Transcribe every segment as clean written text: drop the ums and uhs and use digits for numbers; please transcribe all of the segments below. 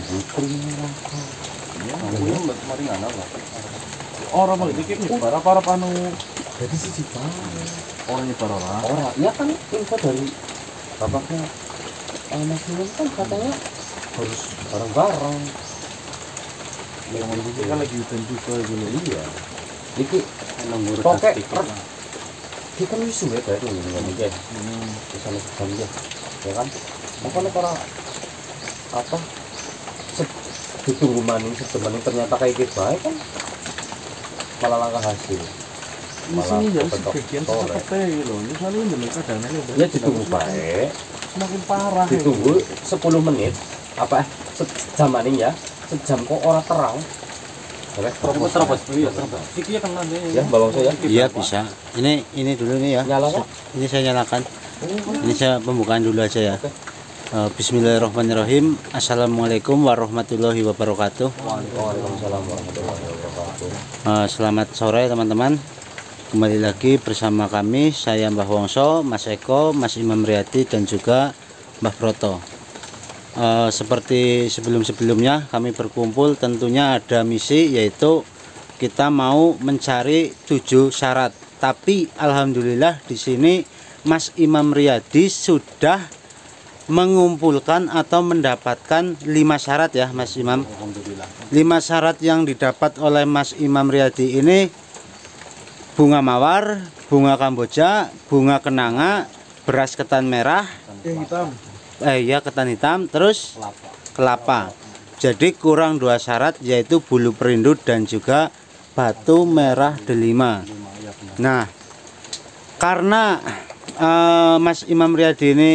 Ya, ini kemarin ana lah. Orang mau iki nyebar apa anu. Jadi siji Pak. Orang nyebar orang. Orang, ya kan info dari bapaknya Mas Imam kan katanya harus bareng-bareng. Yang ini kan lagi hujan juga gitu. Iya. Iki Nunggu Pokok sedikit. dia kan wis suwe bae ngene iki. Bisa jam ya. Ya kan? Makanya para apa ditunggu maning sebenarnya ternyata kayak gitu baik kan malah langkah hasil. Di sini ya sebagian seperti gitu. Misalnya ini kadang ini Ya ditunggu baik. semakin parah. Ditunggu 10 menit apa sejam maning ya. Sejam kok orang terang. Terobos dulu ya, terobos. Iki ya kena deh. Ya, bawang saya. Iya bisa. Ini dulu nih ya. Nyala Kak? Ini saya nyalakan. Ini saya pembukaan dulu aja ya. Bismillahirrahmanirrahim. Assalamualaikum warahmatullahi wabarakatuh. Waalaikumsalam warahmatullahi wabarakatuh. Selamat sore teman-teman. Kembali lagi bersama kami, saya Mbah Wongso, Mas Eko, Mas Imam Riyadi dan juga Mbah Broto. Seperti sebelum-sebelumnya kami berkumpul, tentunya ada misi, yaitu kita mau mencari 7 syarat. Tapi alhamdulillah di sini Mas Imam Riyadi sudah mengumpulkan atau mendapatkan 5 syarat ya Mas Imam. 5 syarat yang didapat oleh Mas Imam Riyadi ini: bunga mawar, bunga kamboja, bunga kenanga, beras ketan merah, Hitam. ketan hitam, terus kelapa. Jadi kurang 2 syarat, yaitu bulu perindu dan juga batu merah delima. Nah, karena Mas Imam Riyadi ini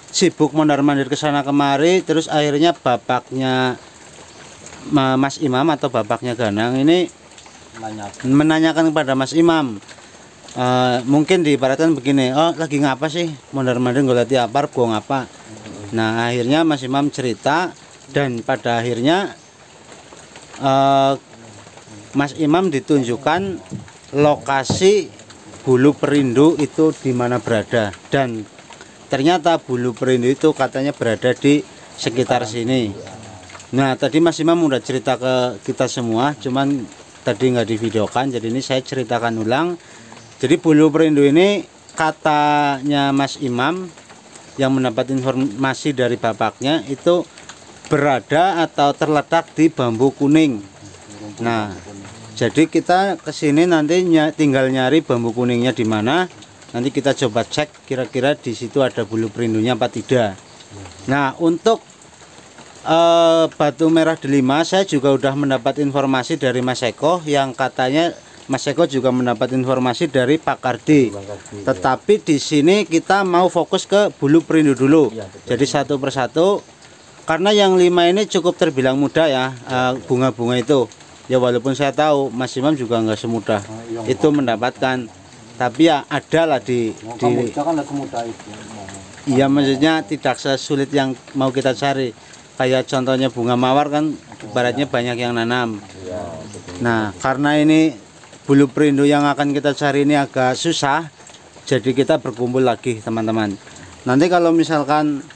sibuk mondar-mandir ke sana kemari, terus akhirnya bapaknya Mas Imam atau bapaknya Ganang ini menanyakan kepada Mas Imam, mungkin diibaratkan begini, oh lagi ngapa sih mondar-mandir goleti apar, buang apa. Nah akhirnya Mas Imam cerita, dan pada akhirnya Mas Imam ditunjukkan lokasi bulu perindu itu di mana berada, dan ternyata bulu perindu itu katanya berada di sekitar sini. Nah tadi Mas Imam udah cerita ke kita semua, cuman tadi nggak divideokan, jadi ini saya ceritakan ulang. Jadi bulu perindu ini katanya Mas Imam yang mendapat informasi dari bapaknya itu berada atau terletak di bambu kuning. Nah jadi kita kesini nanti tinggal nyari bambu kuningnya di mana. Nanti kita coba cek kira-kira di situ ada bulu perindunya apa tidak. Nah untuk batu merah delima saya juga udah mendapat informasi dari Mas Eko, yang katanya Mas Eko juga mendapat informasi dari Pak Kardi. Tetapi di sini kita mau fokus ke bulu perindu dulu. Jadi satu persatu, karena yang 5 ini cukup terbilang mudah ya, bunga-bunga itu. Ya walaupun saya tahu Mas Imam juga nggak semudah itu mendapatkan. Tapi ya ada lah di iya, maksudnya tidak sesulit yang mau kita cari. Kayak contohnya bunga mawar kan ibaratnya banyak yang nanam. Nah karena ini bulu perindu yang akan kita cari ini agak susah, jadi kita berkumpul lagi teman-teman. Nanti kalau misalkan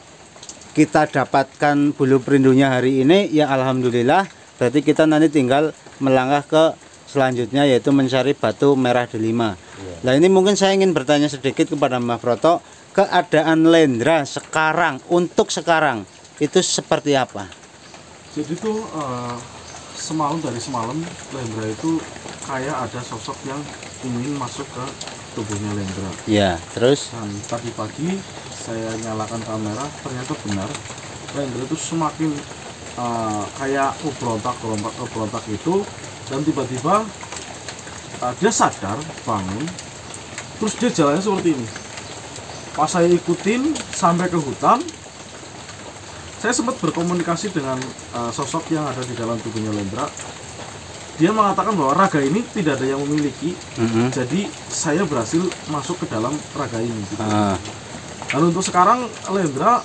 kita dapatkan bulu perindunya hari ini, ya alhamdulillah, berarti kita nanti tinggal melangkah ke selanjutnya, yaitu mencari batu merah delima. Nah ini mungkin saya ingin bertanya sedikit kepada Mbah Broto, keadaan Lendra sekarang, untuk sekarang itu seperti apa? Jadi tuh dari semalam Lendra itu kayak ada sosok yang ingin masuk ke tubuhnya Lendra. Ya, terus? Dan tadi pagi saya nyalakan kamera, ternyata benar Lendra itu semakin kayak berontak itu, dan tiba-tiba dia sadar, bangun, terus dia jalannya seperti ini. Pas saya ikutin sampai ke hutan, saya sempat berkomunikasi dengan sosok yang ada di dalam tubuhnya Lendra. Dia mengatakan bahwa raga ini tidak ada yang memiliki, jadi saya berhasil masuk ke dalam raga ini. Gitu. Dan untuk sekarang Lendra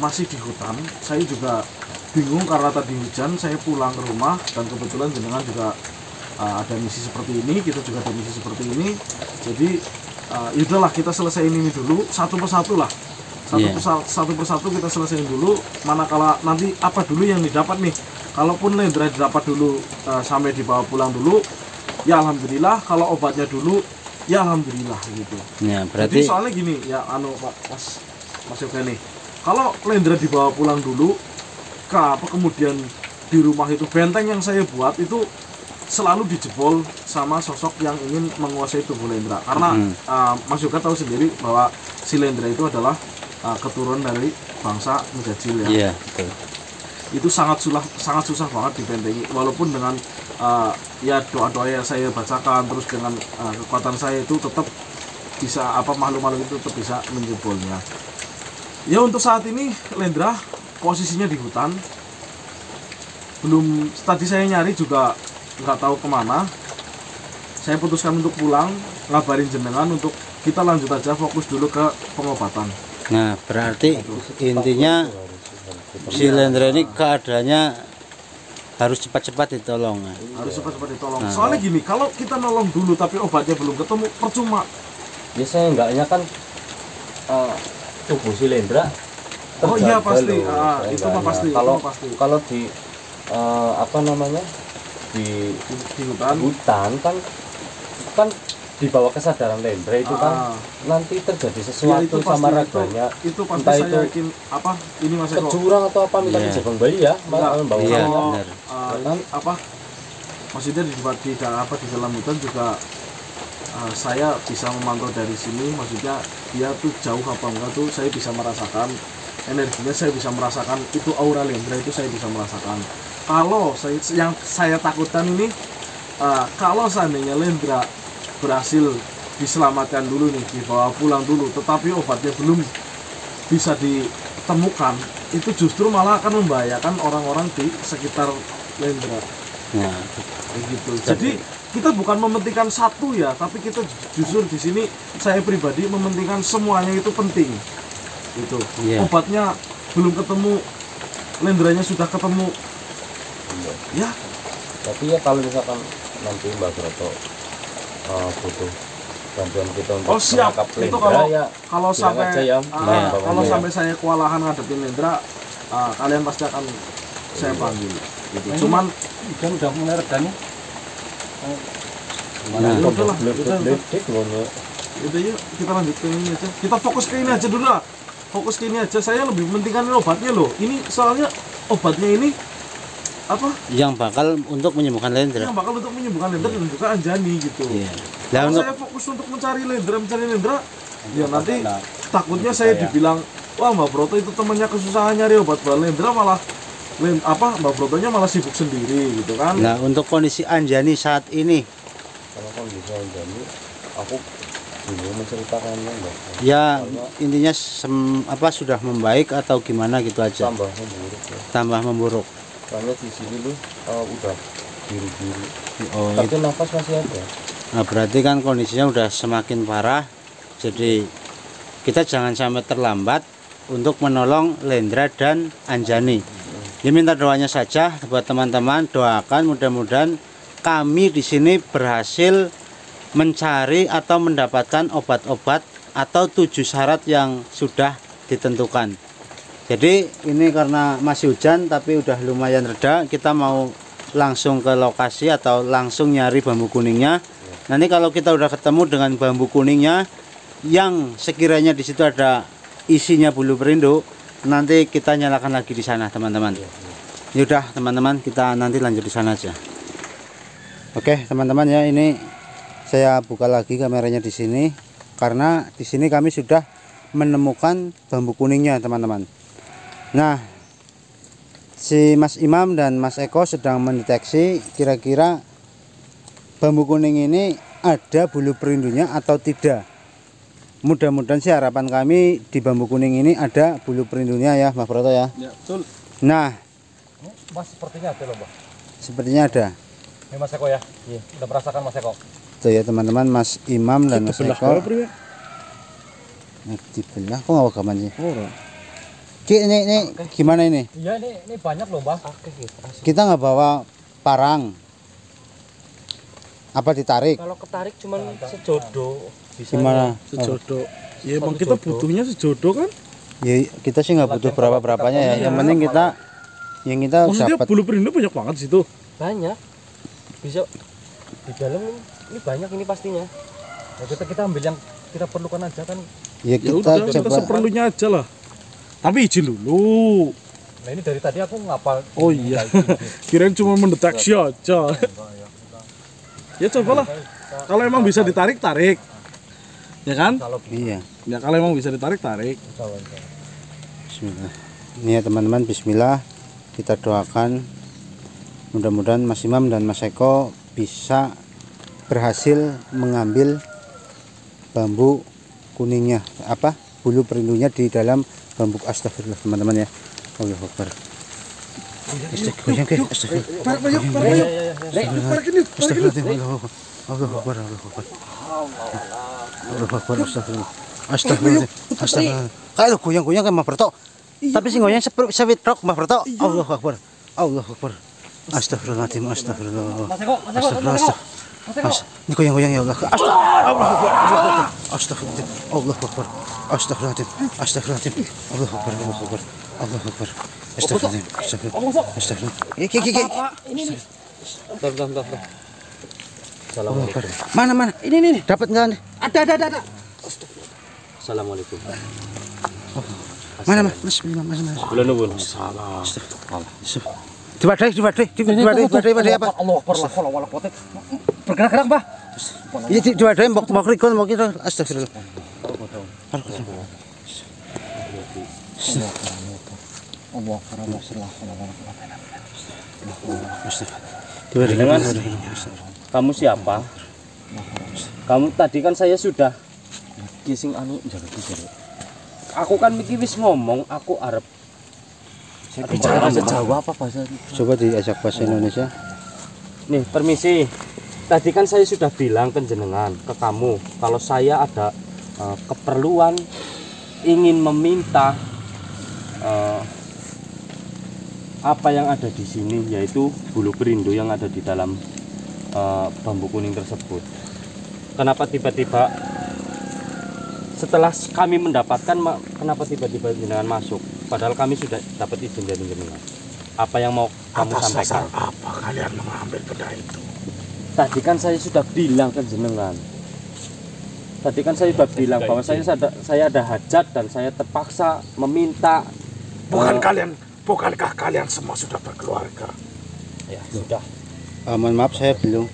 masih di hutan. Saya juga bingung karena tadi hujan. Saya pulang ke rumah dan kebetulan jenengan juga ada misi seperti ini, kita juga ada misi seperti ini. Jadi yaudahlah, kita selesaiin ini dulu satu persatu lah. satu persatu kita selesaiin dulu. Manakala nanti apa dulu yang didapat nih, kalaupun lendra didapat dulu sampai dibawa pulang dulu, ya alhamdulillah. Kalau obatnya dulu, ya alhamdulillah gitu. Ya, Jadi berarti soalnya gini ya, Pak Mas Yoga nih, kalau lendra dibawa pulang dulu, kemudian di rumah itu benteng yang saya buat itu selalu dijebol sama sosok yang ingin menguasai tubuh lendra. Karena Mas Yoga tahu sendiri bahwa si lendra itu adalah keturunan dari bangsa Mujadjil ya. iya betul. Itu sangat susah banget dibentengi, walaupun dengan ya doa-doa yang saya bacakan terus dengan kekuatan saya itu tetap bisa makhluk-makhluk itu tetap bisa menjebolnya. Ya untuk saat ini lendra posisinya di hutan, belum, tadi saya nyari juga nggak tahu kemana. Saya putuskan untuk pulang, ngabarin jenengan untuk kita lanjut aja, fokus dulu ke pengobatan. Nah, berarti intinya si lendra ini keadaannya harus cepat-cepat ditolong. Harus cepat-cepat ditolong. Soalnya gini, kalau kita nolong dulu tapi obatnya belum ketemu, percuma. Biasanya enggaknya kan tubuh si lendra Oh iya pasti, itu itu mah pasti. Kalau di apa namanya, di hutan kan dibawa kesadaran lendra itu kan nanti terjadi sesuatu itu sama pasti, raganya, itu pasti entah saya itu yakin ini Mas Eko, kecurang atau apa, minta Iya. kejebak kembali ya, Enggak, bawa Iya, kalau benar. ini maksudnya di dalam hutan juga saya bisa memantau dari sini, maksudnya dia tuh jauh apa enggak tuh saya bisa merasakan energinya, saya bisa merasakan itu aura lendra itu saya bisa merasakan. Kalau yang saya takutkan ini kalau seandainya lendra berhasil diselamatkan dulu nih, dibawa pulang dulu, tetapi obatnya belum bisa ditemukan, itu justru malah akan membahayakan orang-orang di sekitar lendra. Nah, Gitu. Jadi kita bukan mementingkan satu ya, tapi kita justru di sini saya pribadi mementingkan semuanya itu penting. Gitu. Iya. Obatnya belum ketemu, lendranya sudah ketemu. Ya, tapi ya kalau misalkan nanti Mbak Broto butuh bantuan kita untuk siap. menangkap Itu lendra, ya kalau bilang sampai aja ya, kalau ya. sampai saya kewalahan ngadepin lendra, kalian pasti akan saya panggil. Gitu. Cuman Hujan udah mulai reda nih. nah, udahlah, Ledek loh, itu ya kita lanjut ke ini aja. Kita fokus ke ini aja dulu lah. Fokus ke ini aja. Saya lebih mementingkan ini obatnya loh. Ini soalnya obatnya ini yang bakal untuk menyembuhkan lendra. yang bakal untuk menyembuhkan lendra dan juga Anjani gitu. Iya. Nah, Kalau untuk saya fokus untuk mencari lendra, ya nanti takutnya saya dibilang, wah Mbak Broto itu temannya kesusahan nyari obat buat lendra, malah Mbak Brotonya malah sibuk sendiri gitu kan. Nah, untuk kondisi Anjani saat ini, kalau kondisi Anjani aku bingung menceritakannya, Mbak. ya Soalnya intinya sudah membaik atau gimana gitu aja. tambah memburuk ya. Tambah memburuk. Soalnya di sini tuh udah biru-biru, Oh, tapi nafas masih ada. nah berarti kan kondisinya udah semakin parah. Jadi kita jangan sampai terlambat untuk menolong lendra dan Anjani. Ya, minta doanya saja buat teman-teman, doakan mudah-mudahan kami di sini berhasil mencari atau mendapatkan obat-obat atau 7 syarat yang sudah ditentukan. Jadi ini karena masih hujan tapi udah lumayan reda, kita mau langsung ke lokasi atau langsung nyari bambu kuningnya. Nanti kalau kita udah ketemu dengan bambu kuningnya yang sekiranya di situ ada isinya bulu perindu, nanti kita nyalakan lagi di sana, teman-teman. Yaudah teman-teman, kita nanti lanjut di sana aja. Oke teman-teman ya, ini saya buka lagi kameranya di sini karena di sini kami sudah menemukan bambu kuningnya, teman-teman. Nah, si Mas Imam dan Mas Eko sedang mendeteksi kira-kira bambu kuning ini ada bulu perindunya atau tidak. Mudah-mudahan sih harapan kami di bambu kuning ini ada bulu perindunya ya, Mas Broto ya. Ya, betul. Nah, Mas sepertinya ada loh, Mbak. sepertinya ada. Ini Mas Eko ya? Iya. Udah merasakan Mas Eko? Tuh ya teman-teman, Mas Imam dan Mas Eko. Dibelah kok nggak gaman sih? Ki, ini gimana ini? Iya, ini banyak loh, Mbak. Kita nggak bawa parang. Apa ditarik? Kalau ketarik cuman sejodoh bisa. Gimana? Sejodoh. Ya emang Satu kita jodoh. butuhnya sejodoh kan? Ya kita sih nggak butuh berapa-berapanya ya. Yang penting kita Maksudnya dapat. bulu perindu banyak banget di situ. Banyak. Bisa di dalam ini banyak ini pastinya. Ya, kita ambil yang kita perlukan aja kan. Ya Ya kita udah, kita coba. seperlunya aja lah. Tapi izin dulu. Nah ini dari tadi aku ngapal. Oh iya. Kirain cuma mendeteksi aja. Ya cobalah. Kalau emang bisa ditarik, tarik. Ya kan? Kalau Iya. Ya kalau emang bisa ditarik, tarik. Bismillah. Ini ya teman-teman, bismillah. Kita doakan mudah-mudahan Mas Imam dan Mas Eko bisa berhasil mengambil bambu kuningnya, bulu perindunya di dalam bambu. Astagfirullah teman-teman ya. Allahu Akbar. Astagfirullah. Allahu Akbar. Astagfirullah. Kayak goyang-goyang kan mah bertok. Tapi sing goyang sewit rok mah bertok. Allahu Akbar. Allahu Akbar. Astagfirullahaladzim. Astagfirullah. Astagfirullah. Ini goyang-goyang ya Allah. Astagfirullah. Astagfirullah. Allahu Akbar. Astagfirullahaladzim. Astagfirullahaladzim. Allahu Akbar. Allahu Akbar. Allahu Akbar. Astagfirullahaladzim. Astagfirullah. Astagfirullah. Ini. Bentar. Assalamualaikum. Mana? Ini. Dapat enggak nih? Ada. Assalamualaikum. Mana, Mas? Bulan nuwun. Diwadai apa? Allah Akbar, la haula wala quwata. Bergerak-gerak, Mbah. Iya diwadai mbok rikon mbok itu. Astagfirullah. Dengan kamu siapa? Kamu tadi kan saya sudah gising aku kan mikir wis ngomong aku arep bicara bahasa Jawa apa bahasa Coba diajak bahasa Indonesia. nih permisi, tadi kan saya sudah bilang ke jenengan ke kamu kalau saya ada keperluan ingin meminta apa yang ada di sini, yaitu bulu perindu yang ada di dalam bambu kuning tersebut. Kenapa tiba-tiba setelah kami mendapatkan, kenapa tiba-tiba jenengan masuk? Padahal kami sudah dapat izin dari jenengan. Apa yang mau kamu sampaikan? Apa kalian mengambil benda itu? Tadi kan saya sudah bilang ke jenengan. Tadi kan saya sudah bilang bahwa saya ada hajat dan saya terpaksa meminta. Bukankah kalian semua sudah berkeluarga? Ya sudah. Mohon maaf saya belum.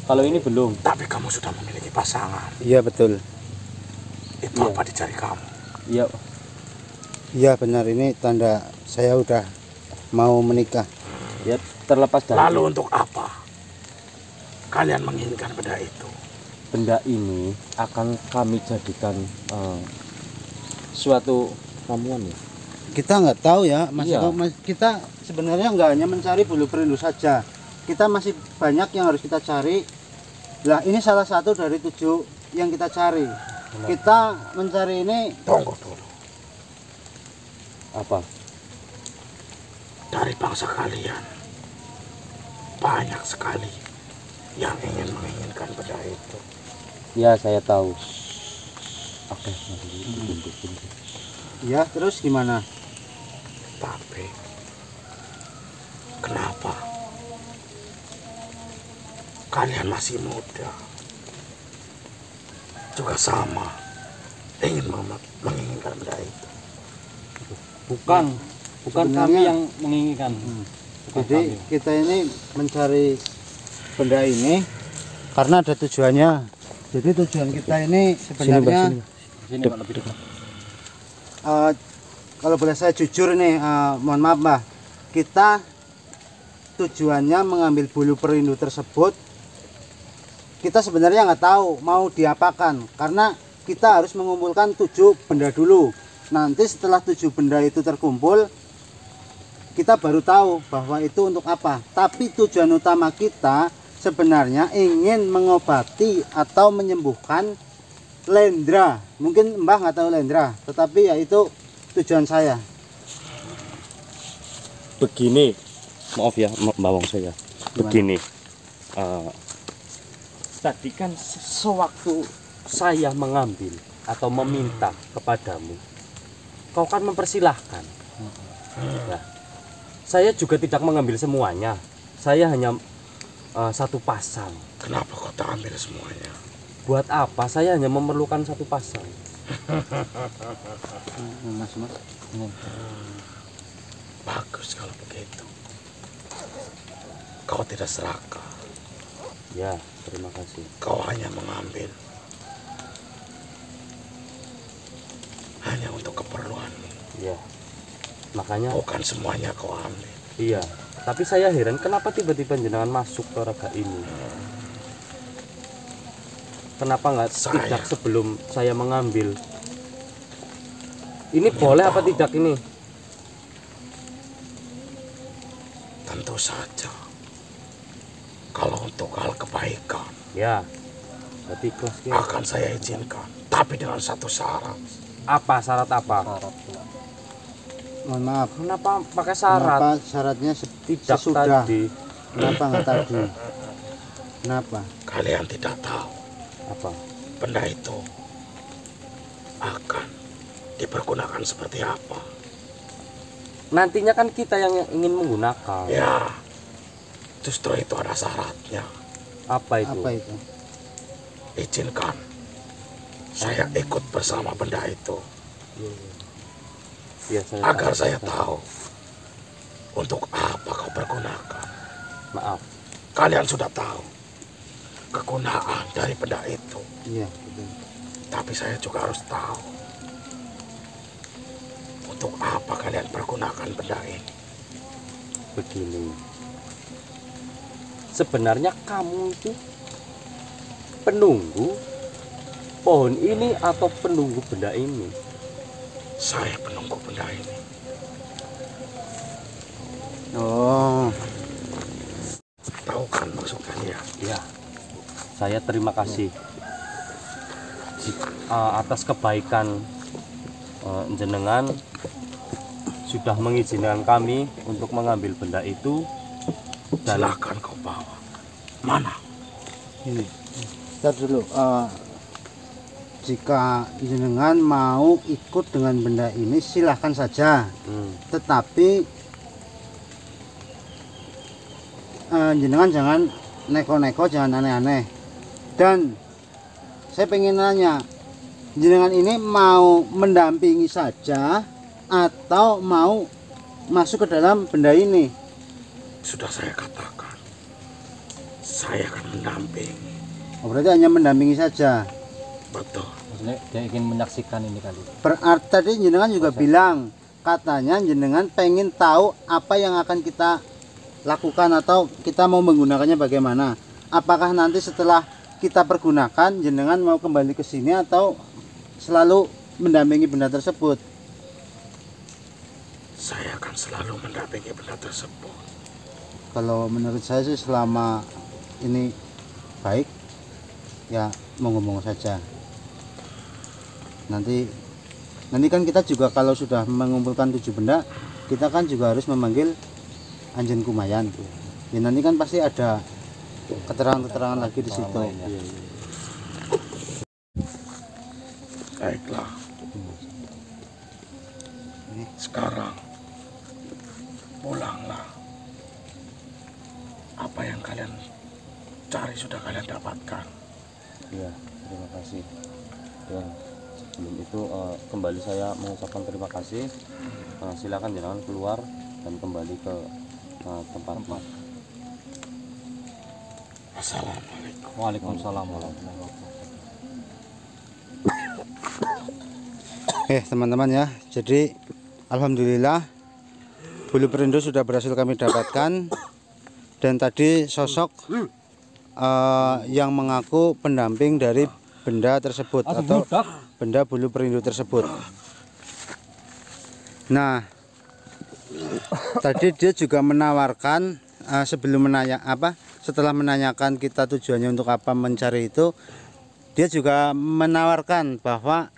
Kalau ini belum. Tapi kamu sudah memiliki pasangan. Iya betul. Itu Iya. apa dicari kamu? Iya. Iya benar, ini tanda saya udah mau menikah. Ya terlepas dari Lalu untuk apa kalian menginginkan benda itu? benda ini akan kami jadikan suatu ramuan ya. Kita nggak tahu ya Mas Iya. Eko, kita sebenarnya nggak hanya mencari bulu perindu saja. Kita masih banyak yang harus kita cari. Lah ini salah satu dari 7 yang kita cari. Kita mencari ini. Tunggu dulu. Apa? Dari bangsa kalian banyak sekali yang menginginkan benda itu. Ya saya tahu. Oke. Ya terus gimana? Tapi kenapa kalian masih muda juga sama ingin menginginkan benda itu? Bukan kami Sebenarnya- yang menginginkan. Jadi kita ini mencari benda ini karena ada tujuannya. Jadi tujuan kita ini sebenarnya Sini Pak, lebih dekat. kalau boleh saya jujur nih, mohon maaf Mbah, kita tujuannya mengambil bulu perindu tersebut. Kita sebenarnya nggak tahu mau diapakan karena kita harus mengumpulkan 7 benda dulu. Nanti setelah 7 benda itu terkumpul, kita baru tahu bahwa itu untuk apa. Tapi tujuan utama kita sebenarnya ingin mengobati atau menyembuhkan lendra. Mungkin Mbah nggak tahu lendra, tetapi ya itu tujuan saya. Begini, maaf ya Mbak Wong saya. Begini, tadi kan sewaktu saya mengambil atau meminta kepadamu, kau kan mempersilahkan. Ya. Saya juga tidak mengambil semuanya. Saya hanya satu pasang. Kenapa kau tak ambil semuanya? Buat apa? Saya hanya memerlukan satu pasang. Mas. Bagus kalau begitu. Kau tidak serakah. Ya, terima kasih. Kau hanya mengambil hanya untuk keperluanmu. Ya. Makanya Bukan semuanya kau ambil. iya, tapi saya heran kenapa tiba-tiba jenengan masuk ke raga ini. Kenapa nggak tidak sebelum saya mengambil? Ini boleh apa tidak ini? Tentu saja. Kalau untuk hal kebaikan Ya, berarti ikhlas ya. akan saya izinkan, tapi dengan satu syarat. Apa syarat apa? Mohon maaf. Kenapa pakai syarat? Kenapa syaratnya Tidak sesudah? tadi. Kenapa nggak tadi? Kenapa? Kalian tidak tahu Apa? benda itu akan dipergunakan seperti apa. Nantinya kan kita yang ingin menggunakan. Ya, justru itu ada syaratnya. Apa itu? Apa itu? Izinkan saya ikut bersama benda itu Ya, saya agar tahu. saya tahu untuk apa kau pergunakan. Maaf. Kalian sudah tahu kegunaan dari benda itu, Iya, betul. tapi saya juga harus tahu untuk apa kalian pergunakan benda ini. Begini. Sebenarnya kamu itu penunggu pohon ini atau penunggu benda ini? Saya penunggu benda ini. Oh, Tahu kan maksud kalian? Ya. Saya terima kasih atas kebaikan jenengan sudah mengizinkan kami untuk mengambil benda itu. Dan Silakan kau bawa. Mana? ini. Ntar dulu. Jika jenengan mau ikut dengan benda ini silahkan saja. Tetapi jenengan jangan neko-neko, jangan aneh-aneh. Dan saya pengen nanya, jenengan ini mau mendampingi saja atau mau masuk ke dalam benda ini? Sudah saya katakan, saya akan mendampingi. Oh, berarti hanya mendampingi saja. Betul. Maksudnya dia ingin menyaksikan ini kali. Berarti tadi jenengan juga bilang, katanya jenengan pengen tahu apa yang akan kita lakukan atau kita mau menggunakannya bagaimana. Apakah nanti setelah kita pergunakan jenengan mau kembali ke sini atau selalu mendampingi benda tersebut? Saya akan selalu mendampingi benda tersebut. Kalau menurut saya sih selama ini baik, ya monggo-monggo saja. Nanti kan kita juga kalau sudah mengumpulkan 7 benda, kita kan juga harus memanggil Anjen Kumayan. Ya nanti kan pasti ada keterangan-keterangan lagi di situ. Baiklah. Sekarang pulanglah. Apa yang kalian cari sudah kalian dapatkan. ya, terima kasih. Dan sebelum itu kembali saya mengucapkan terima kasih. Silakan jangan keluar dan kembali ke tempat. Assalamualaikum. Waalaikumsalam warahmatullahi wabarakatuh. Oke teman-teman ya, jadi alhamdulillah bulu perindu sudah berhasil kami dapatkan. Dan tadi sosok yang mengaku pendamping dari benda tersebut atau benda bulu perindu tersebut. Nah, tadi dia juga menawarkan setelah menanyakan kita tujuannya untuk apa mencari itu, dia juga menawarkan bahwa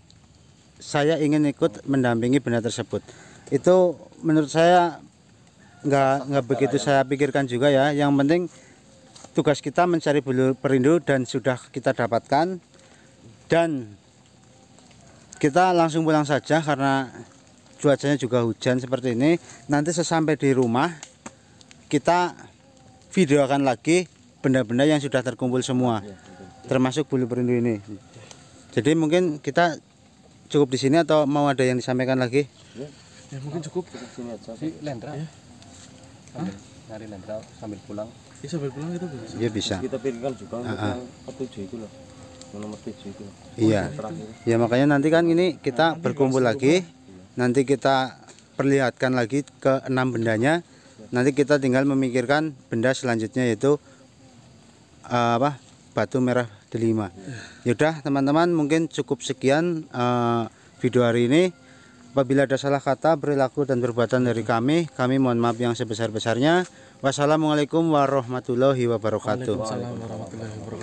saya ingin ikut mendampingi benda tersebut. Itu menurut saya nggak begitu saya pikirkan juga ya. Yang penting tugas kita mencari bulu perindu dan sudah kita dapatkan, dan kita langsung pulang saja karena cuacanya juga hujan seperti ini, nanti sesampai di rumah kita videokan lagi benda-benda yang sudah terkumpul semua, termasuk bulu perindu ini. Jadi mungkin kita cukup di sini atau mau ada yang disampaikan lagi? Ya mungkin cukup. Sini aja. Si Lendra. Sambil nyari Lendra sambil pulang. Ya sambil pulang kita bisa. Iya bisa. Kita pilihkan juga untuk yang ketujuh itu loh. Yang nomor 7 itu. Iya. Terakhir. Ya makanya nanti kan ini kita berkumpul lagi. Nanti kita perlihatkan lagi ke 6 bendanya. Nanti kita tinggal memikirkan benda selanjutnya yaitu batu merah delima. Yaudah teman-teman, mungkin cukup sekian video hari ini. Apabila ada salah kata, perilaku dan perbuatan dari kami mohon maaf yang sebesar-besarnya. Wassalamualaikum warahmatullahi wabarakatuh. Waalaikumsalam warahmatullahi wabarakatuh.